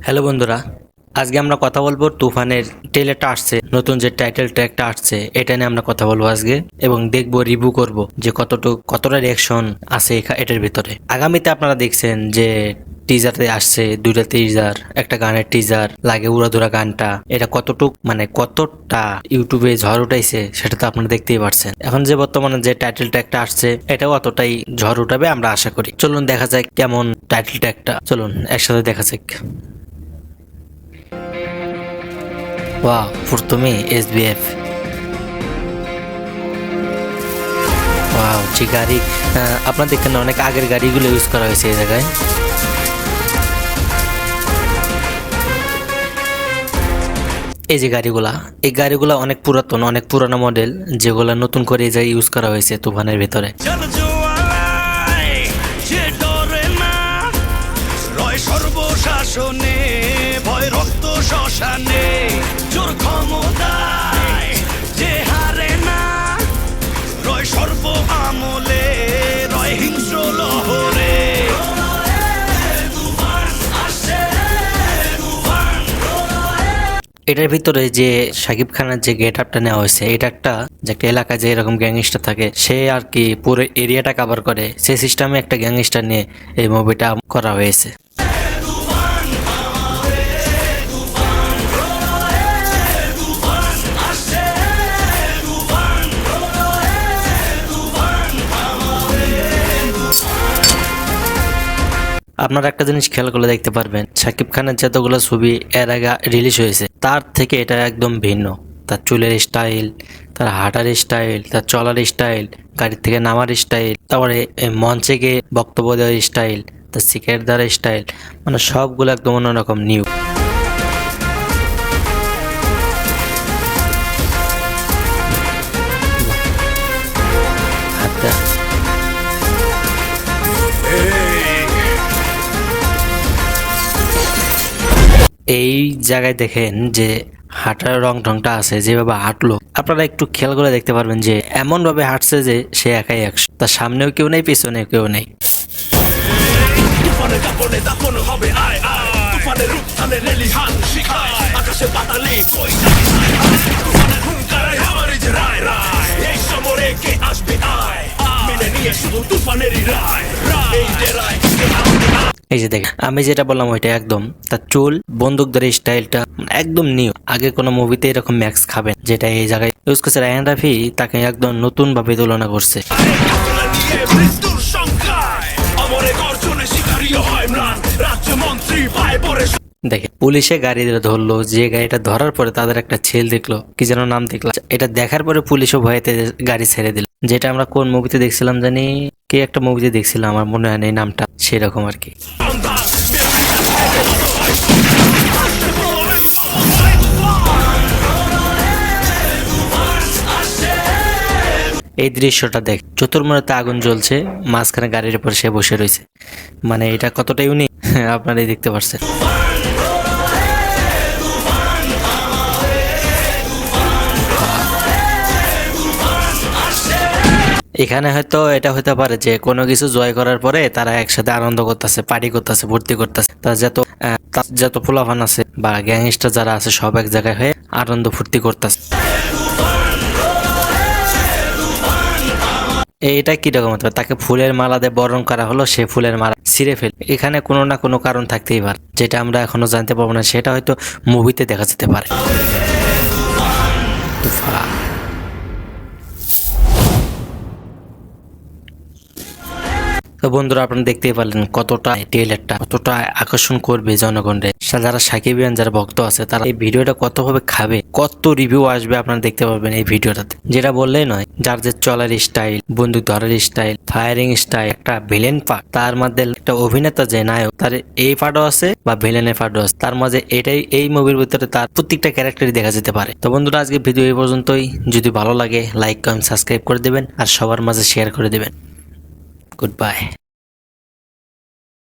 Hello বন্ধুরা, আজকে আমরা কথা বলবো তুফানের ট্রেলারটা আসছে, নতুন যে টাইটেল ট্র্যাকটা আসছে এটা নিয়ে আমরা কথা বলবো আজকে এবং দেখবো, রিভিউ করব যে কতটা রিয়াকশন আছে এটার ভিতরে। আগামীতে আপনারা দেখছেন যে টিজারে আসছে দুইটা টিজার, একটা গানের টিজার লাগে উড়াধুরা গানটা, এটা কতটা ইউটিউবে ঝড় উঠাইছে সেটা তো আপনারা দেখতেই পারছেন। এখন যে বর্তমানে যে টাইটেল ট্র্যাকটা আসছে এটাও অতটাই ঝড় উঠাবে আমরা আশা করি। চলুন দেখা যাক কেমন টাইটেল ট্র্যাকটা, চলুন একসাথে দেখা যাক। ওয়াও, প্রথমে এসবিএফ। ওয়াও, যে গাড়ি আপনার দেখেন অনেক আগের গাড়িগুলো ইউজ করা হয়েছে এই জায়গায়। এই যে এই গাড়িগুলা অনেক পুরাতন, অনেক পুরানো মডেল, যেগুলা নতুন করে এই জায়গায় ইউজ করা হয়েছে তুফানের ভিতরে। সর্বশাসনে ভয় রক্ত শ্মশানে জোর ক্ষমতায় যে হারে না, রয় সর্ব আমলে রয় হিংস্র লহরে। এটার ভিতরে যে শাকিব খানের যে গেট আপটা নেওয়া হয়েছে, এটা একটা যে একটা এলাকায় যে এরকম গ্যাংস্টার থাকে সে আর কি পুরো এরিয়াটা কভার করে, সেই সিস্টেমে একটা গ্যাংস্টার নিয়ে এই মুভিটা করা হয়েছে। আপনারা একটা জিনিস খেয়াল করলে দেখতে পারবেন, শাকিব খানের যতগুলো ছবি এর আগে রিলিজ হয়েছে তার থেকে এটা একদম ভিন্ন। তার চুলের স্টাইল, তার হাঁটার স্টাইল, তার চলার স্টাইল, গাড়ি থেকে নামার স্টাইল, তারপরে মঞ্চে গিয়ে বক্তব্য দেওয়ার স্টাইল, তার সিগারেট দেওয়ার স্টাইল, মানে সবগুলো একদম অন্যরকম নিউ। এই জায়গায় দেখেন যে হাঁটার ঢংটা আছে, যেভাবে হাঁটলো আপনারা একটু খেয়াল করে দেখতে পারবেন যে এমন ভাবে হাঁটছে যে সে একাই 100, তার সামনেও কেউ নেই, পিছনেও কেউ নেই। এই যে দেখেন, আমি যেটা বললাম ওইটা একদম, তার চুল, বন্দুকধারী স্টাইলটা একদম নিউ। আগে কোনো মুভিতে এরকম ম্যাক্স খাবেন যেটা এই জায়গায় ইউজ করছে রায়হান রাফি, তাকে একদম নতুন ভাবে তুলনা করছে। দেখে পুলিশে গাড়ি ধরলো, যে গাড়িটা ধরার পরে তাদের একটা ছেল দেখলো, কি যেন নাম দেখলো, এটা দেখার পরে পুলিশও ভয়েতে গাড়ি ছেড়ে দিল। যেটা আমরা কোন মুভিতে দেখছিলাম জানি, কে একটা মুভিতে দেখছিলাম, আমার মনে হয় না এই নামটা, সেরকম আর কি। এই দৃশ্যটা দেখ, চতুর্মুড়াতে আগুন জ্বলছে, মাঝখানে গাড়ির উপর সে বসে রয়েছে, মানে এটা কতটা ইউনিক আপনারাই দেখতে পাচ্ছেন। এখানে হয়তো এটা হতে পারে যে কোনো কিছু জয় করার পরে তারা একসাথে আনন্দ করতেছে, পার্টি করতেছে, ভর্তি করতেছে, তার যত ফুলাফান আছে বা গ্যাংস্টার যারা আছে সব এক জায়গায় হয়ে আনন্দ ফুর্তি করতেছে। এটা কিরকম হতে পারে, তাকে ফুলের মালা দিয়ে বরণ করা হলো, সে ফুলের মালা ছিঁড়ে ফেল, এখানে কোনো না কোনো কারণ থাকতেই পারে, যেটা আমরা এখনো জানতে পারবো না, সেটা হয়তো মুভিতে দেখা যেতে পারে। তো বন্ধুরা, আপনারা দেখতেই পারলেন কতটা ট্রেলারটা কতটা আকর্ষণ করবে জনগণের। যারা সাকিবিয়ান যারা ভক্ত আছে তারা এই ভিডিওটা কতভাবে খাবে, কত রিভিউ আসবে আপনারা দেখতে পারবেন এই ভিডিওটাতে। যেটা বললেই নয়, যার যে চলার স্টাইল, বন্দুক ধরার স্টাইল, ফায়ারিং স্টাইল, একটা ভিলেন পার্ট, তার মধ্যে একটা অভিনেতা যে নায়ক, তার এই পার্টও আছে বা ভিলেনের পার্টও আছে, তার মাঝে এটাই এই মুভির ভিতরে তার প্রত্যেকটা ক্যারেক্টারই দেখা যেতে পারে। তো বন্ধুরা, আজকে ভিডিও এই পর্যন্তই। যদি ভালো লাগে লাইক কমেন্ট সাবস্ক্রাইব করে দেবেন আর সবার মাঝে শেয়ার করে দেবেন। Goodbye.